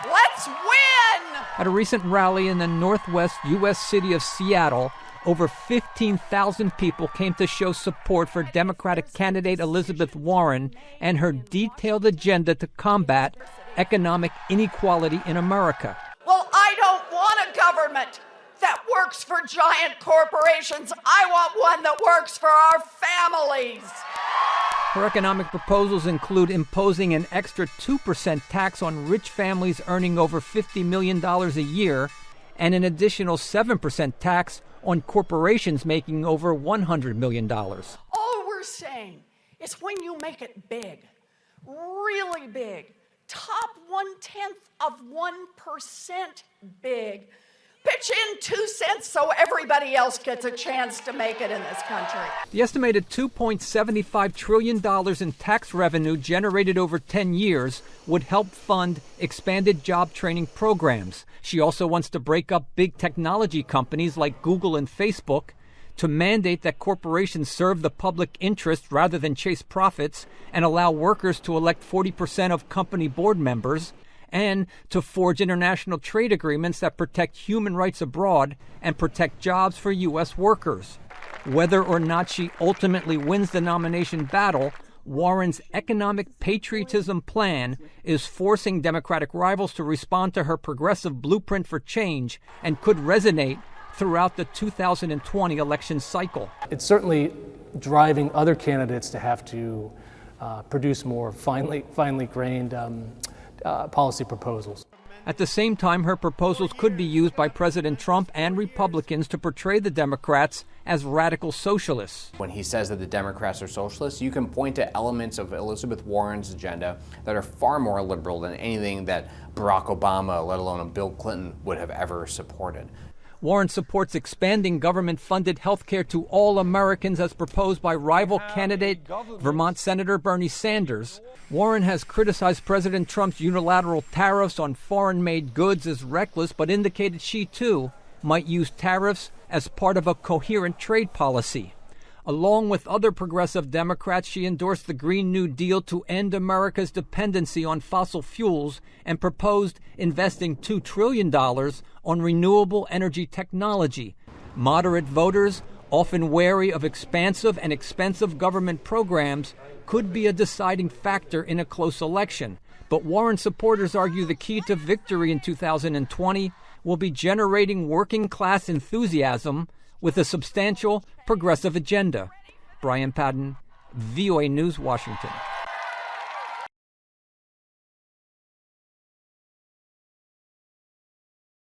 Let's win! At a recent rally in the northwest U.S. city of Seattle, over 15,000 people came to show support for Democratic candidate Elizabeth Warren and her detailed agenda to combat economic inequality in America. Well, I don't want a government that works for giant corporations. I want one that works for our families. Her economic proposals include imposing an extra 2% tax on rich families earning over $50 million a year and an additional 7% tax on corporations making over $100 million. All we're saying is when you make it big, really big, top 1/10% big, pitch in 2 cents so everybody else gets a chance to make it in this country. The estimated $2.75 trillion in tax revenue generated over 10 years would help fund expanded job training programs. She also wants to break up big technology companies like Google and Facebook, to mandate that corporations serve the public interest rather than chase profits, and allow workers to elect 40% of company board members, and to forge international trade agreements that protect human rights abroad and protect jobs for U.S. workers. Whether or not she ultimately wins the nomination battle, Warren's economic patriotism plan is forcing Democratic rivals to respond to her progressive blueprint for change and could resonate throughout the 2020 election cycle. It's certainly driving other candidates to have to produce more finely grained policy proposals. At the same time, her proposals could be used by President Trump and Republicans to portray the Democrats as radical socialists. When he says that the Democrats are socialists, you can point to elements of Elizabeth Warren's agenda that are far more liberal than anything that Barack Obama, let alone Bill Clinton, would have ever supported. Warren supports expanding government-funded health care to all Americans as proposed by rival candidate Vermont Senator Bernie Sanders. Warren has criticized President Trump's unilateral tariffs on foreign-made goods as reckless, but indicated she, too, might use tariffs as part of a coherent trade policy. Along with other progressive Democrats, she endorsed the Green New Deal to end America's dependency on fossil fuels and proposed investing $2 trillion on renewable energy technology. Moderate voters, often wary of expansive and expensive government programs, could be a deciding factor in a close election. But Warren supporters argue the key to victory in 2020 will be generating working-class enthusiasm with a substantial progressive agenda. Brian Padden, VOA News, Washington.